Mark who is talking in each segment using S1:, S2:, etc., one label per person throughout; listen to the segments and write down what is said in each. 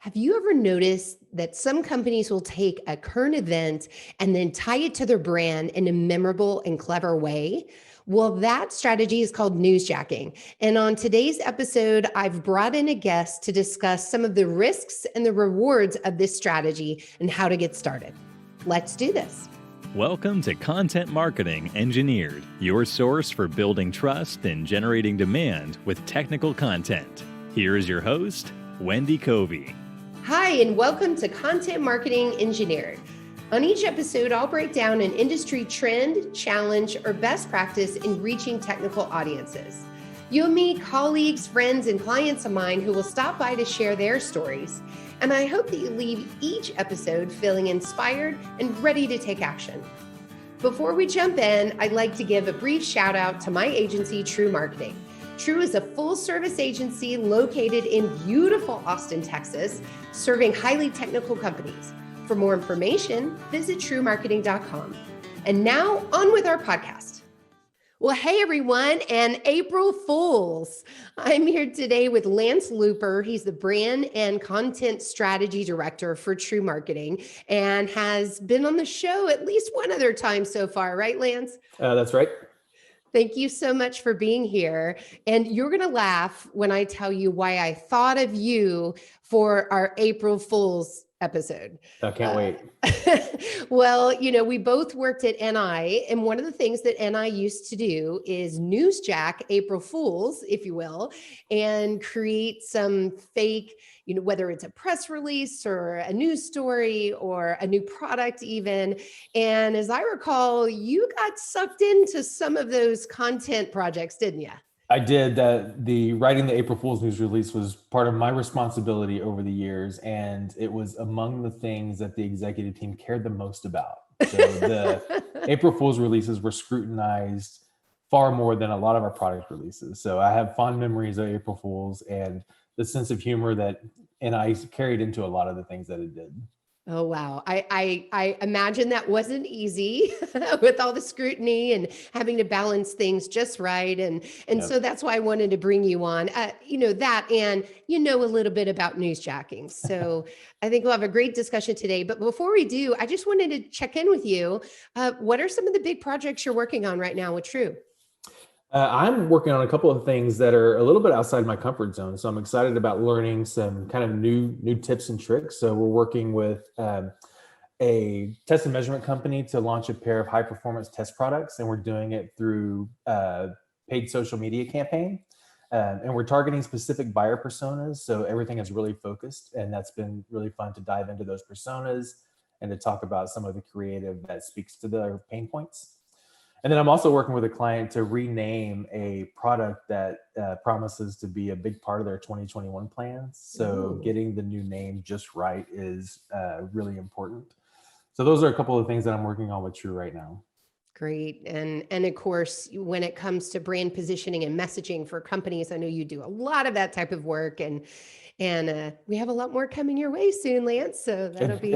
S1: Have you ever noticed that some companies will take a current event and then tie it to their brand in a memorable and clever way? Well, that strategy is called newsjacking. And on today's episode, I've brought in a guest to discuss some of the risks and the rewards of this strategy and how to get started. Let's do this.
S2: Welcome to Content Marketing Engineered, your source for building trust and generating demand with technical content. Here is your host, Wendy Covey.
S1: Hi, and welcome to Content Marketing Engineered. On each episode, I'll break down an industry trend, challenge, or best practice in reaching technical audiences. You'll meet colleagues, friends, and clients of mine who will stop by to share their stories. And I hope that you leave each episode feeling inspired and ready to take action. Before we jump in, I'd like to give a brief shout out to my agency, TREW Marketing. TREW is a full-service agency located in beautiful Austin, Texas, serving highly technical companies. For more information, visit trewmarketing.com. And now, on with our podcast. Well, hey, everyone, and April Fools. I'm here today with Lance Looper. He's the Brand and Content Strategy Director for TREW Marketing and has been on the show at least one other time so far, right, Lance?
S3: That's right.
S1: Thank you so much for being here. And you're going to laugh when I tell you why I thought of you for our April Fool's episode.
S3: I can't wait.
S1: Well, we both worked at NI, and one of the things that NI used to do is newsjack April Fools, if you will, and create some fake, whether it's a press release or a news story or a new product even. And as I recall, you got sucked into some of those content projects, didn't you?
S3: I did. The writing the April Fool's news release was part of my responsibility over the years, and it was among the things that the executive team cared the most about. So the April Fool's releases were scrutinized far more than a lot of our product releases. So I have fond memories of April Fool's and the sense of humor that I carried into a lot of the things that it did.
S1: Oh, wow. I imagine that wasn't easy with all the scrutiny and having to balance things just right. And
S3: Yep.
S1: So that's why I wanted to bring you on, that, and a little bit about newsjacking. So I think we'll have a great discussion today. But before we do, I just wanted to check in with you. What are some of the big projects you're working on right now with TREW?
S3: I'm working on a couple of things that are a little bit outside my comfort zone. So I'm excited about learning some kind of new tips and tricks. So we're working with a test and measurement company to launch a pair of high performance test products. And we're doing it through paid social media campaign. And we're targeting specific buyer personas. So everything is really focused. And that's been really fun to dive into those personas and to talk about some of the creative that speaks to their pain points. And then I'm also working with a client to rename a product that promises to be a big part of their 2021 plans. So getting the new name just right is really important. So those are a couple of things that I'm working on with TREW right now.
S1: Great. And of course, when it comes to brand positioning and messaging for companies, I know you do a lot of that type of work, and we have a lot more coming your way soon, Lance. So that'll be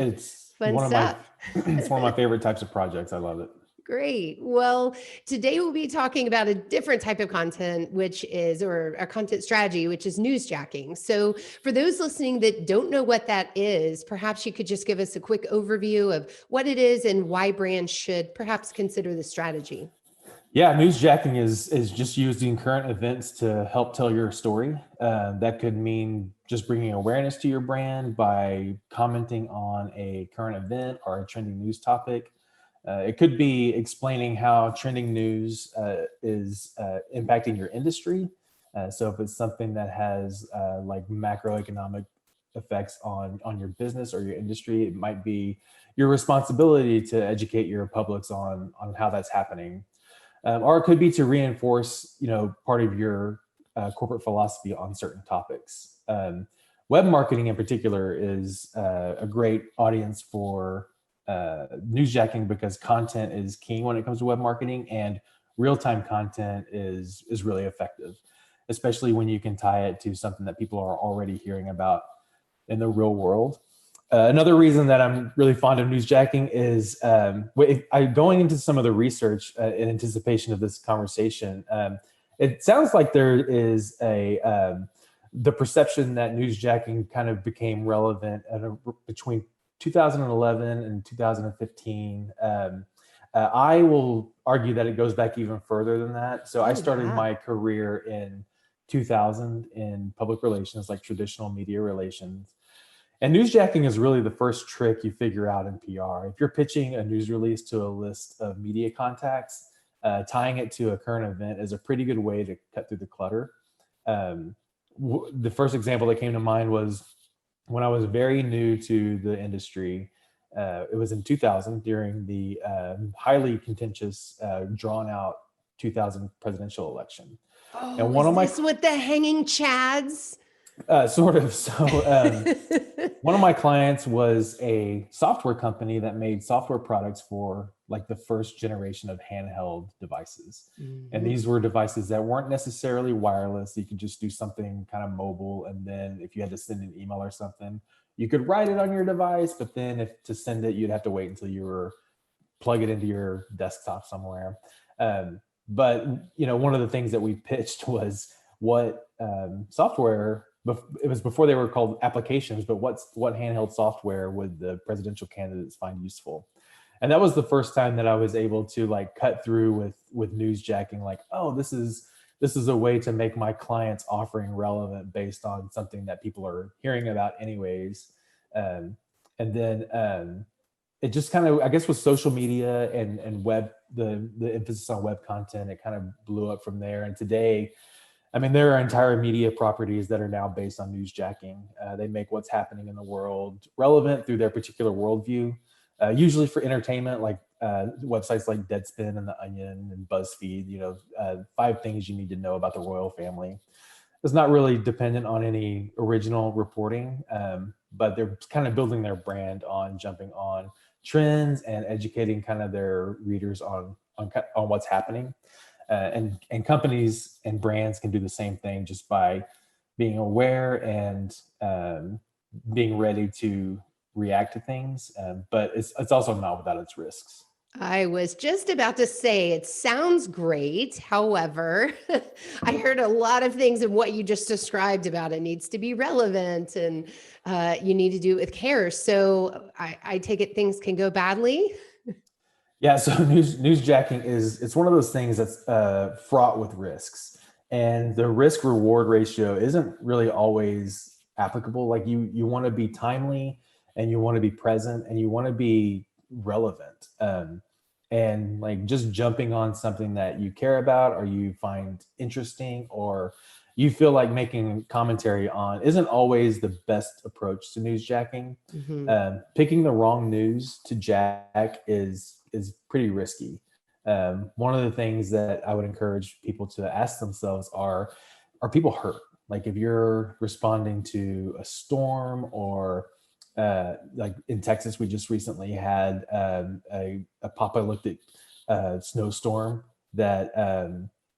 S1: fun stuff.
S3: It's one of my favorite types of projects. I love it.
S1: Great. Well, today we'll be talking about a different type of content, or a content strategy, which is newsjacking. So for those listening that don't know what that is, perhaps you could just give us a quick overview of what it is and why brands should perhaps consider the strategy.
S3: Yeah, newsjacking is just using current events to help tell your story. That could mean just bringing awareness to your brand by commenting on a current event or a trending news topic. It could be explaining how trending news is impacting your industry. So if it's something that has like macroeconomic effects on your business or your industry, it might be your responsibility to educate your publics on how that's happening. Or it could be to reinforce, part of your corporate philosophy on certain topics. Web marketing in particular is a great audience for newsjacking because content is king when it comes to web marketing, and real-time content is really effective, especially when you can tie it to something that people are already hearing about in the real world. Another reason that I'm really fond of newsjacking is going into some of the research in anticipation of this conversation. It sounds like there is a the perception that newsjacking kind of became relevant between 2011 and 2015. I will argue that it goes back even further than that. So I started my career in 2000 in public relations, like traditional media relations. And newsjacking is really the first trick you figure out in PR. If you're pitching a news release to a list of media contacts, tying it to a current event is a pretty good way to cut through the clutter. The first example that came to mind was when I was very new to the industry. It was in 2000 during the highly contentious, drawn out 2000 presidential election.
S1: Oh, and one of my with the hanging chads?
S3: Sort of. So one of my clients was a software company that made software products for like the first generation of handheld devices. Mm-hmm. And these were devices that weren't necessarily wireless. You could just do something kind of mobile. And then if you had to send an email or something, you could write it on your device, but then to send it, you'd have to wait until you were plug it into your desktop somewhere. But one of the things that we pitched was what software. It was before they were called applications, but what handheld software would the presidential candidates find useful? And that was the first time that I was able to like cut through with newsjacking, like, oh, this is a way to make my client's offering relevant based on something that people are hearing about anyways. And then it just kind of, I guess, with social media and web, the emphasis on web content, it kind of blew up from there. And today, I mean, there are entire media properties that are now based on newsjacking. They make what's happening in the world relevant through their particular worldview, usually for entertainment, like websites like Deadspin and The Onion and BuzzFeed, 5 things you need to know about the royal family. It's not really dependent on any original reporting, but they're kind of building their brand on jumping on trends and educating kind of their readers on what's happening. And companies and brands can do the same thing just by being aware and being ready to react to things. But it's also not without its risks.
S1: I was just about to say, it sounds great. However, I heard a lot of things in what you just described about it needs to be relevant and you need to do it with care. So I take it things can go badly.
S3: Yeah, so newsjacking it's one of those things that's fraught with risks, and the risk reward ratio isn't really always applicable. Like you want to be timely, and you want to be present, and you want to be relevant, and like just jumping on something that you care about or you find interesting or you feel like making commentary on isn't always the best approach to newsjacking. Mm-hmm. Picking the wrong news to jack is pretty risky. One of the things that I would encourage people to ask themselves are people hurt? Like if you're responding to a storm or like in Texas, we just recently had a apocalyptic snowstorm that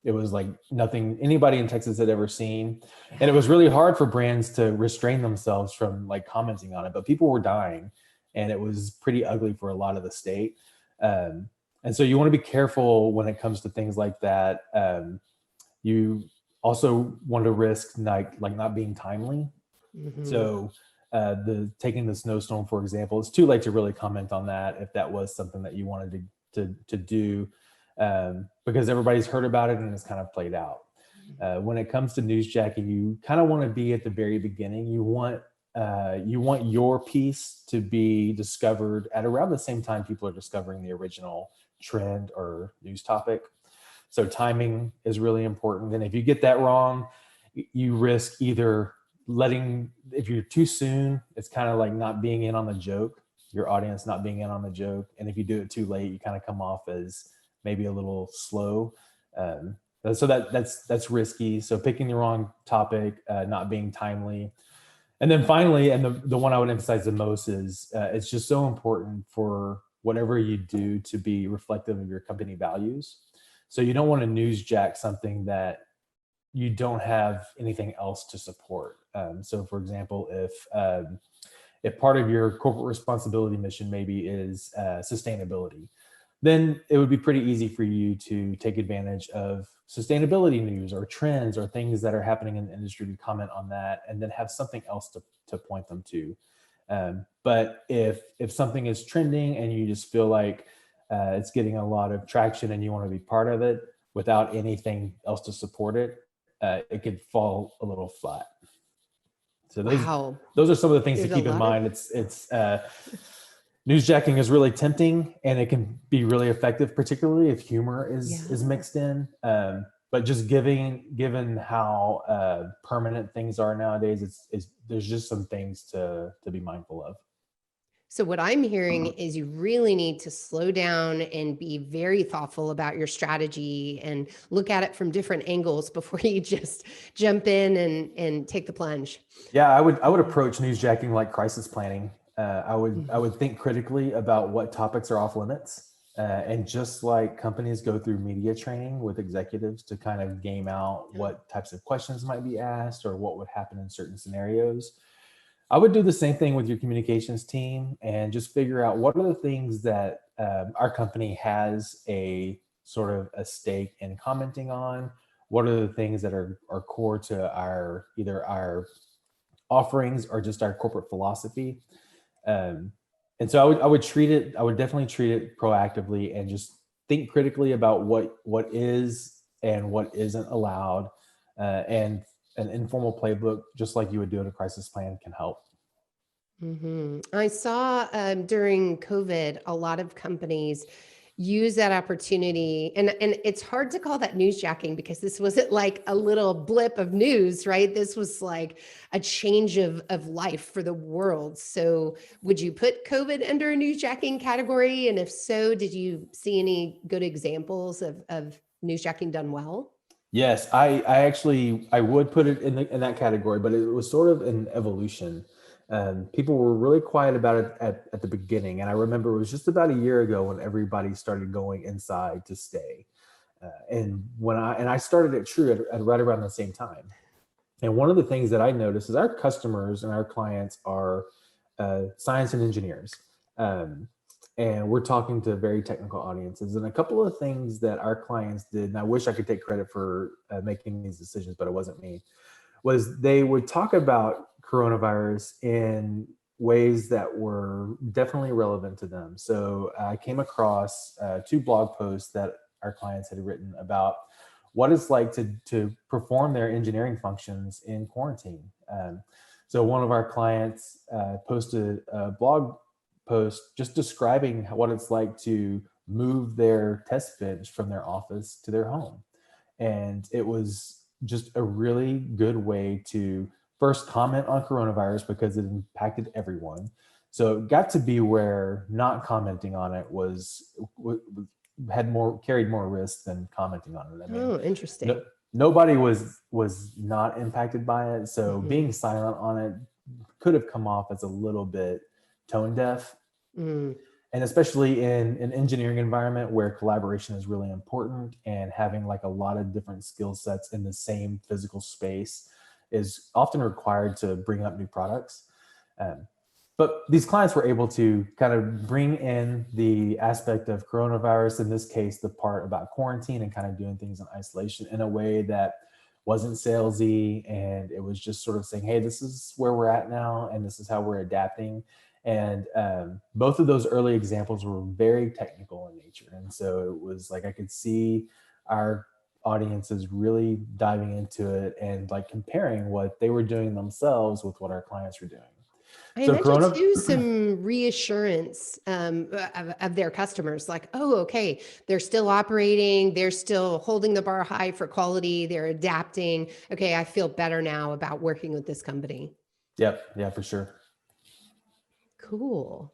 S3: it was like nothing anybody in Texas had ever seen. And it was really hard for brands to restrain themselves from like commenting on it, but people were dying and it was pretty ugly for a lot of the state. And so you want to be careful when it comes to things like that. You also want to risk like not being timely. Mm-hmm. So taking the snowstorm, for example, it's too late to really comment on that if that was something that you wanted to do, because everybody's heard about it and it's kind of played out. When it comes to newsjacking, you kind of want to be at the very beginning. You want your piece to be discovered at around the same time people are discovering the original trend or news topic. So timing is really important. And if you get that wrong, you risk either if you're too soon, it's kind of like not being in on the joke, your audience not being in on the joke. And if you do it too late, you kind of come off as maybe a little slow. So that's risky. So picking the wrong topic, not being timely. And then finally, and the one I would emphasize the most is it's just so important for whatever you do to be reflective of your company values. So you don't want to newsjack something that you don't have anything else to support. So for example, if part of your corporate responsibility mission maybe is sustainability, then it would be pretty easy for you to take advantage of sustainability news or trends or things that are happening in the industry to comment on that, and then have something else to point them to. But if something is trending and you just feel like it's getting a lot of traction and you want to be part of it without anything else to support it, it could fall a little flat. So those are some of the things to keep in mind. It's newsjacking is really tempting, and it can be really effective, particularly if humor is mixed in. But just given how permanent things are nowadays, there's just some things to be mindful of.
S1: So what I'm hearing is you really need to slow down and be very thoughtful about your strategy and look at it from different angles before you just jump in and take the plunge.
S3: Yeah, I would approach newsjacking like crisis planning. I would think critically about what topics are off limits. And just like companies go through media training with executives to kind of game out what types of questions might be asked or what would happen in certain scenarios, I would do the same thing with your communications team and just figure out what are the things that our company has a sort of a stake in commenting on. What are the things that are core to either our offerings or just our corporate philosophy. And so I would definitely treat it proactively and just think critically about what is and what isn't allowed, and an informal playbook, just like you would do in a crisis plan, can help.
S1: I saw during COVID, a lot of companies use that opportunity, and it's hard to call that newsjacking because this wasn't like a little blip of news, right? This was like a change of life for the world. So would you put COVID under a newsjacking category? And if so, did you see any good examples of newsjacking done well?
S3: Yes, I would put it in that category, but it was sort of an evolution. People were really quiet about it at the beginning, and I remember it was just about a year ago when everybody started going inside to stay. And I started at TREW at right around the same time. And one of the things that I noticed is our customers and our clients are science and engineers. And we're talking to very technical audiences. And a couple of things that our clients did, and I wish I could take credit for making these decisions, but it wasn't me, was they would talk about coronavirus in ways that were definitely relevant to them. So I came across 2 blog posts that our clients had written about what it's like to perform their engineering functions in quarantine. So one of our clients posted a blog post just describing what it's like to move their test bench from their office to their home. And it was just a really good way to first comment on coronavirus because it impacted everyone. So it got to be where not commenting on it carried more risk than commenting on it. I mean,
S1: interesting.
S3: Nobody was not impacted by it. So being silent on it could have come off as a little bit tone deaf. And especially in an engineering environment where collaboration is really important and having like a lot of different skill sets in the same physical space is often required to bring up new products. But these clients were able to kind of bring in the aspect of coronavirus, in this case, the part about quarantine and kind of doing things in isolation in a way that wasn't salesy. And it was just sort of saying, hey, this is where we're at now, and this is how we're adapting. And both of those early examples were very technical in nature. And so it was like, I could see our audiences really diving into it and like comparing what they were doing themselves with what our clients were doing.
S1: I imagine too some reassurance of their customers, like, oh, okay, they're still operating, they're still holding the bar high for quality, they're adapting. Okay, I feel better now about working with this company.
S3: Yep, yeah, for sure.
S1: Cool.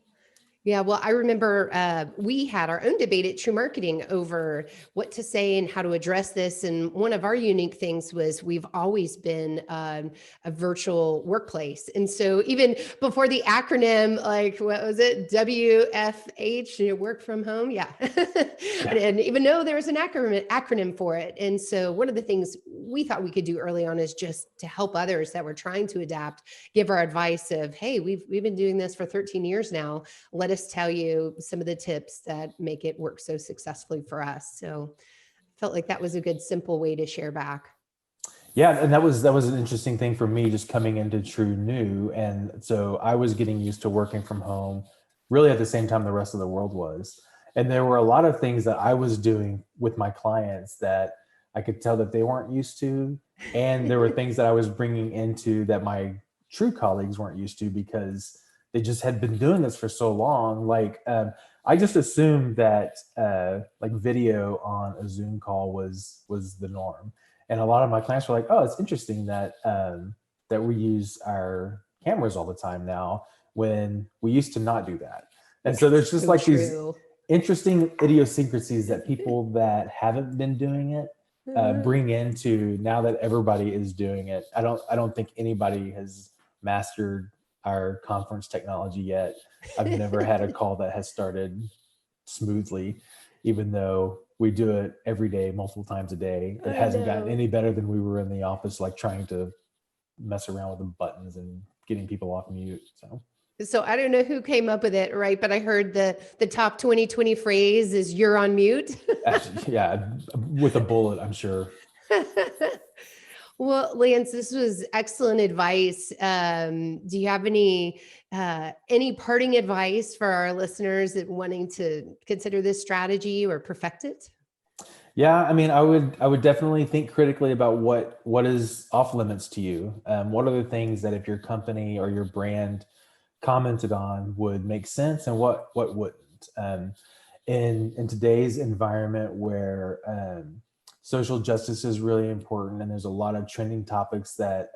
S1: Yeah, well, I remember we had our own debate at TREW Marketing over what to say and how to address this. And one of our unique things was we've always been a virtual workplace. And so even before the acronym, like, what was it? WFH, work from home. Yeah. And even though there was an acronym for it. And so one of the things we thought we could do early on is just to help others that were trying to adapt, give our advice of, hey, we've been doing this for 13 years now. Let us us tell you some of the tips that make it work so successfully for us. So I felt like that was a good, simple way to share back.
S3: Yeah, and that was an interesting thing for me just coming into TREW new, and so I was getting used to working from home, really at the same time the rest of the world was, and there were a lot of things that I was doing with my clients that I could tell that they weren't used to, and there were things that I was bringing into that my TREW colleagues weren't used to because they just had been doing this for so long. Like I just assumed that like video on a Zoom call was the norm. And a lot of my clients were like, "Oh, it's interesting that that we use our cameras all the time now when we used to not do that." And so there's just
S1: So
S3: like these
S1: true.
S3: interesting idiosyncrasies that people that haven't been doing it bring into now that everybody is doing it. I don't think anybody has mastered our conference technology yet. I've never had a call that has started smoothly, even though we do it every day, multiple times a day. It
S1: I
S3: hasn't gotten
S1: know.
S3: any better than we were in the office, like trying to mess around with the buttons and getting people off mute.
S1: So I don't know who came up with it, right? But I heard the top 2020 phrase is "you're on mute."
S3: Actually, yeah, with a bullet, I'm sure.
S1: Well, Lance, this was excellent advice. Do you have any parting advice for our listeners that wanting to consider this strategy or perfect it?
S3: Yeah, I mean, I would definitely think critically about what is off limits to you. What are the things that if your company or your brand commented on would make sense, and what wouldn't? In today's environment where social justice is really important, and there's a lot of trending topics that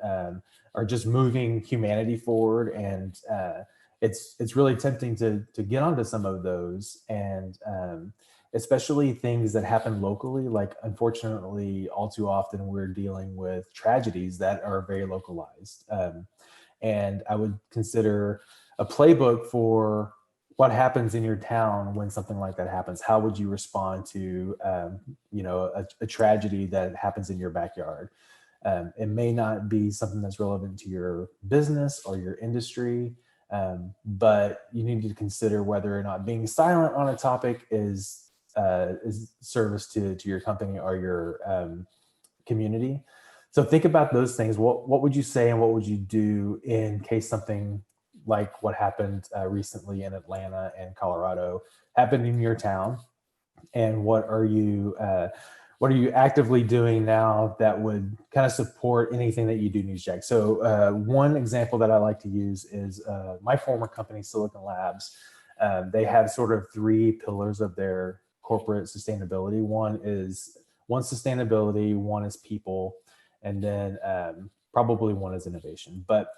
S3: are just moving humanity forward, and it's really tempting to get onto some of those, and especially things that happen locally. Like, unfortunately, all too often we're dealing with tragedies that are very localized. And I would consider a playbook for what happens in your town when something like that happens. How would you respond to, a tragedy that happens in your backyard? It may not be something that's relevant to your business or your industry, but you need to consider whether or not being silent on a topic is service to your company or your community. So think about those things. What would you say and what would you do in case something like what happened recently in Atlanta and Colorado happened in your town? And what are you actively doing now that would kind of support anything that you do, Newsjack? So one example that I like to use is my former company, Silicon Labs. They have sort of three pillars of their corporate sustainability. One sustainability, one is people, and then probably one is innovation. But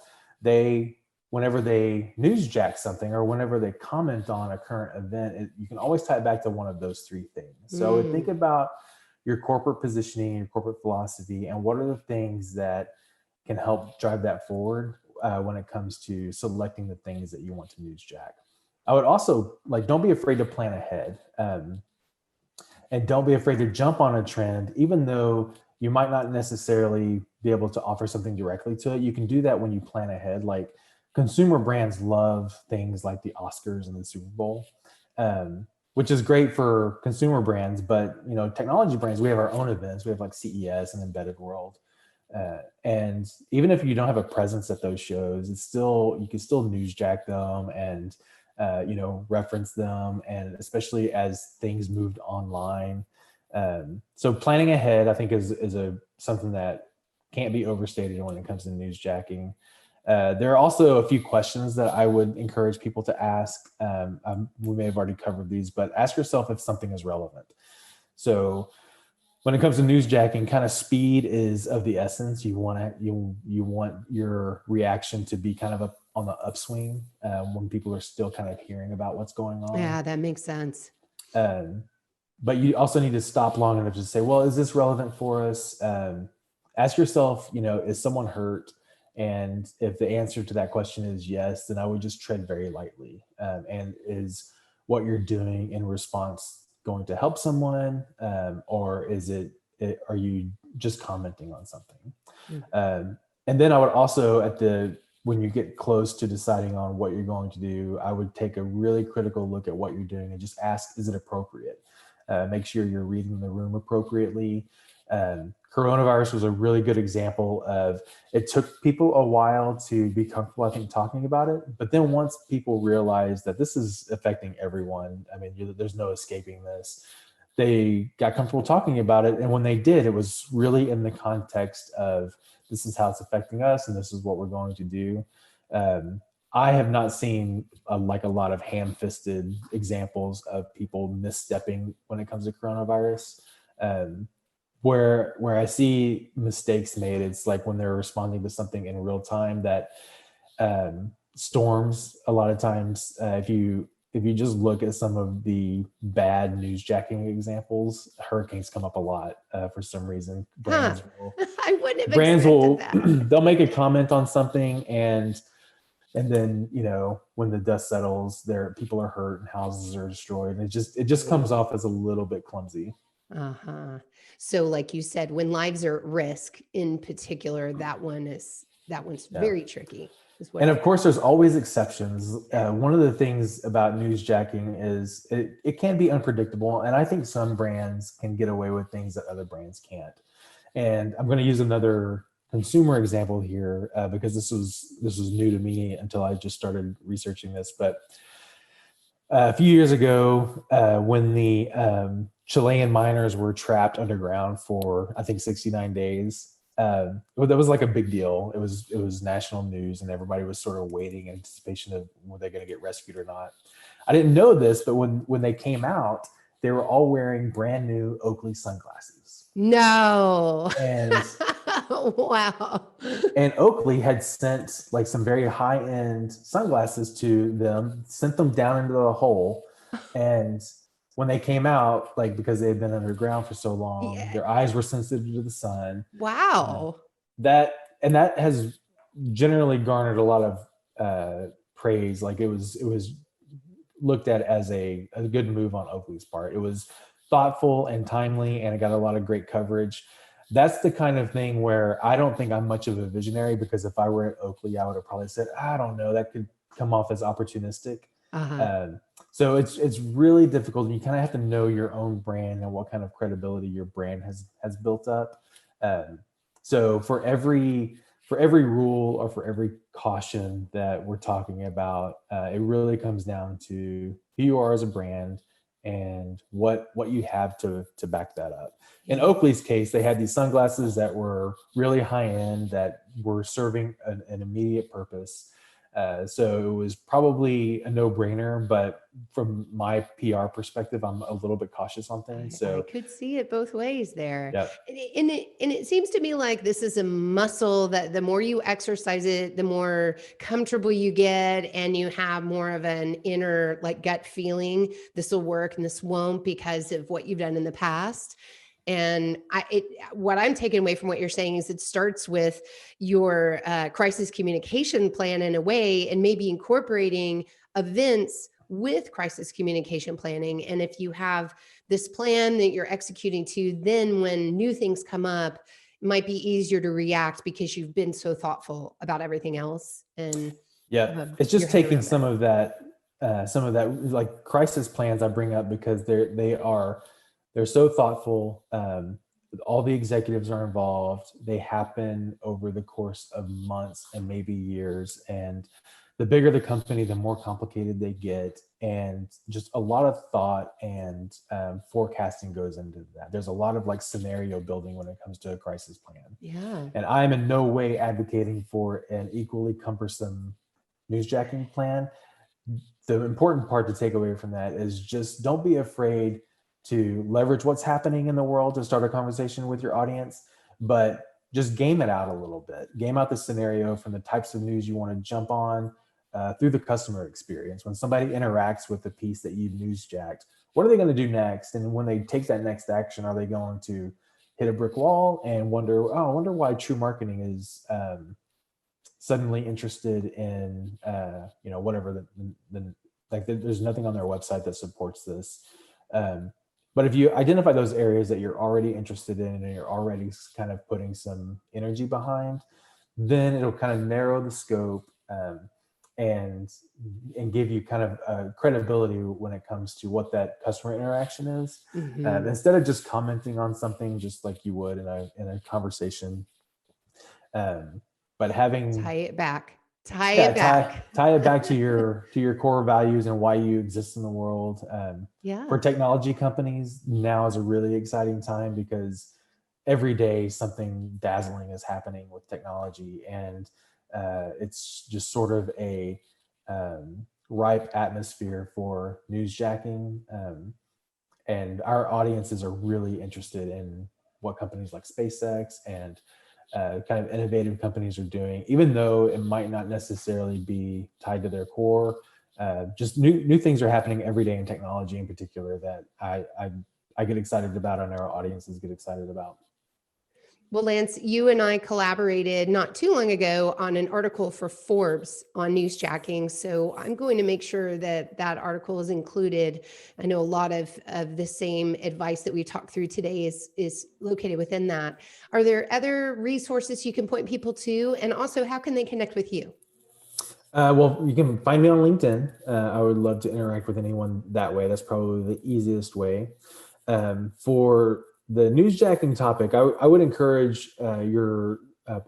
S3: whenever they newsjack something or whenever they comment on a current event, you can always tie it back to one of those three things. So think about your corporate positioning, your corporate philosophy, and what are the things that can help drive that forward when it comes to selecting the things that you want to newsjack. I would also don't be afraid to plan ahead. And don't be afraid to jump on a trend, even though you might not necessarily be able to offer something directly to it. You can do that when you plan ahead. Like, consumer brands love things like the Oscars and the Super Bowl, which is great for consumer brands. But technology brands, we have our own events. We have like CES and Embedded World, and even if you don't have a presence at those shows, you can still newsjack them and reference them, and especially as things moved online. So planning ahead, I think, is something that can't be overstated when it comes to newsjacking. There are also a few questions that I would encourage people to ask. We may have already covered these, but ask yourself if something is relevant. So when it comes to newsjacking, kind of speed is of the essence. You want your reaction to be kind of on the upswing when people are still kind of hearing about what's going on.
S1: Yeah, that makes sense.
S3: But you also need to stop long enough to say, well, is this relevant for us? Ask yourself, is someone hurt? And if the answer to that question is yes, then I would just tread very lightly. And is what you're doing in response going to help someone? Or are you just commenting on something? And then I would also, at the when you get close to deciding on what you're going to do, I would take a really critical look at what you're doing and just ask, is it appropriate? Make sure you're reading the room appropriately. Coronavirus was a really good example of, it took people a while to be comfortable, I think, talking about it. But then once people realized that this is affecting everyone, I mean, there's no escaping this, they got comfortable talking about it. And when they did, it was really in the context of, this is how it's affecting us and this is what we're going to do. I have not seen like a lot of ham-fisted examples of people misstepping when it comes to coronavirus. Where I see mistakes made, it's like when they're responding to something in real time, that storms, a lot of times, if you just look at some of the bad newsjacking examples, hurricanes come up a lot for some reason. Brands
S1: I wouldn't have expected that.
S3: They'll make a comment on something, and then, you know, when the dust settles, people are hurt and houses are destroyed. And it just comes off as a little bit clumsy.
S1: Uh-huh. So like you said, when lives are at risk in particular, that one's very tricky.
S3: And of course, there's always exceptions. One of the things about newsjacking is it can be unpredictable. And I think some brands can get away with things that other brands can't. And I'm going to use another consumer example here because this was new to me until I just started researching this. But a few years ago, when the Chilean miners were trapped underground for, I think, 69 days, that was like a big deal. It was national news, and everybody was sort of waiting in anticipation of, were they going to get rescued or not. I didn't know this, but when they came out, they were all wearing brand new Oakley sunglasses.
S1: No.
S3: And
S1: wow.
S3: And Oakley had sent like some very high-end sunglasses to them, sent them down into the hole. And when they came out, like, because they had been underground for so long, their eyes were sensitive to the sun.
S1: Wow.
S3: That has generally garnered a lot of praise. Like, it was looked at as a good move on Oakley's part. It was thoughtful and timely, and it got a lot of great coverage. That's the kind of thing where I don't think I'm much of a visionary, because if I were at Oakley, I would have probably said, I don't know, that could come off as opportunistic. So it's really difficult. You kind of have to know your own brand and what kind of credibility your brand has built up. So for every rule or for every caution that we're talking about, it really comes down to who you are as a brand and what you have to back that up. In Oakley's case, they had these sunglasses that were really high end, that were serving an immediate purpose. So it was probably a no-brainer, but from my PR perspective, I'm a little bit cautious on things. So
S1: I could see it both ways there.
S3: Yep.
S1: And it seems to me like this is a muscle that the more you exercise it, the more comfortable you get, and you have more of an inner like gut feeling, this will work and this won't, because of what you've done in the past. And what I'm taking away from what you're saying is it starts with your crisis communication plan in a way, and maybe incorporating events with crisis communication planning. And if you have this plan that you're executing to, then when new things come up, it might be easier to react because you've been so thoughtful about everything else. And
S3: it's just taking some of that like crisis plans I bring up, because they're so thoughtful. All the executives are involved. They happen over the course of months and maybe years. And the bigger the company, the more complicated they get. And just a lot of thought and forecasting goes into that. There's a lot of like scenario building when it comes to a crisis plan.
S1: Yeah.
S3: And I'm in no way advocating for an equally cumbersome newsjacking plan. The important part to take away from that is just don't be afraid to leverage what's happening in the world to start a conversation with your audience, but just game it out a little bit. Game out the scenario from the types of news you want to jump on through the customer experience. When somebody interacts with the piece that you've newsjacked, what are they going to do next? And when they take that next action, are they going to hit a brick wall and wonder why TREW Marketing is suddenly interested in whatever there's nothing on their website that supports this. But if you identify those areas that you're already interested in and you're already kind of putting some energy behind, then it'll kind of narrow the scope and give you kind of credibility when it comes to what that customer interaction is. Instead of just commenting on something just like you would in a conversation, but having
S1: tie it back tie it
S3: back to your core values and why you exist in the world. For technology companies, now is a really exciting time because every day something dazzling is happening with technology, and it's just sort of a ripe atmosphere for newsjacking. And our audiences are really interested in what companies like SpaceX and kind of innovative companies are doing, even though it might not necessarily be tied to their core. Just new things are happening every day in technology in particular that I get excited about and our audiences get excited about.
S1: Well, Lance, you and I collaborated not too long ago on an article for Forbes on newsjacking. So I'm going to make sure that that article is included. I know a lot of the same advice that we talked through today is located within that. Are there other resources you can point people to? And also, how can they connect with you?
S3: Well, you can find me on LinkedIn. I would love to interact with anyone that way. That's probably the easiest way. For the newsjacking topic, I would encourage your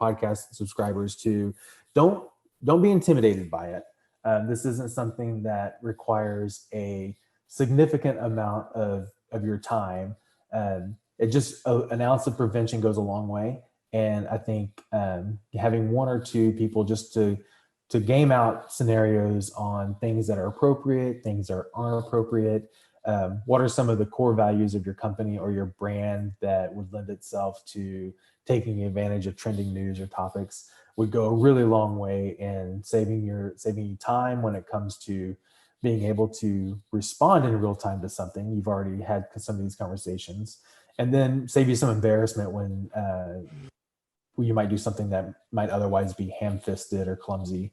S3: podcast subscribers to don't be intimidated by it. This isn't something that requires a significant amount of your time. It just an ounce of prevention goes a long way, and I think having one or two people just to game out scenarios on things that are appropriate, things that aren't appropriate. What are some of the core values of your company or your brand that would lend itself to taking advantage of trending news or topics would go a really long way in saving you time when it comes to being able to respond in real time to something. You've already had some of these conversations, and then save you some embarrassment when you might do something that might otherwise be ham-fisted or clumsy.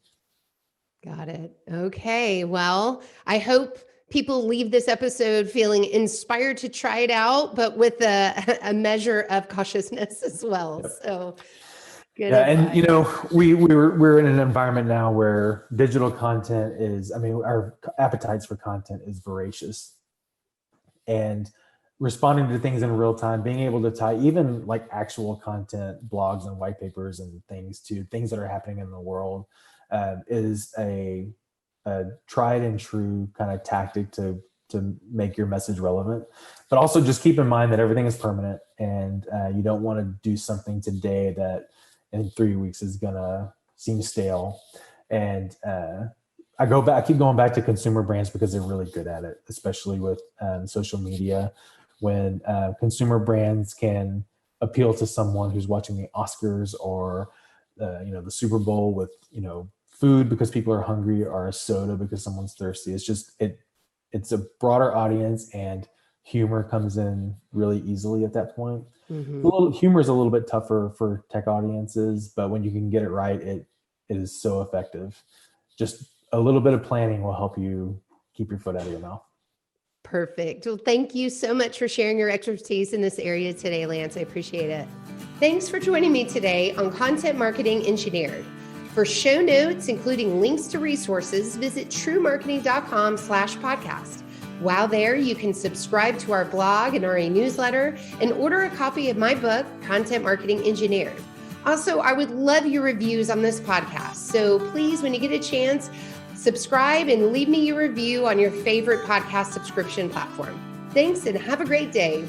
S1: Got it. Okay. Well, I hope people leave this episode feeling inspired to try it out, but with a measure of cautiousness as well. Yep. So good.
S3: Yeah, advice. And we're in an environment now where digital content our appetites for content is voracious, and responding to things in real time, being able to tie even like actual content, blogs and white papers and things to things that are happening in the world is a tried and true kind of tactic to make your message relevant. But also just keep in mind that everything is permanent, and you don't want to do something today that in 3 weeks is gonna seem stale. And I keep going back to consumer brands because they're really good at it, especially with social media. When consumer brands can appeal to someone who's watching the Oscars or the Super Bowl with food because people are hungry, or a soda because someone's thirsty. It's just it's a broader audience, and humor comes in really easily at that point. Mm-hmm. Humor is a little bit tougher for tech audiences, but when you can get it right, it is so effective. Just a little bit of planning will help you keep your foot out of your mouth.
S1: Perfect. Well, thank you so much for sharing your expertise in this area today, Lance. I appreciate it. Thanks for joining me today on Content Marketing Engineered. For show notes, including links to resources, visit truemarketing.com/podcast. While there, you can subscribe to our blog and our newsletter and order a copy of my book, Content Marketing Engineered. Also, I would love your reviews on this podcast. So please, when you get a chance, subscribe and leave me your review on your favorite podcast subscription platform. Thanks and have a great day.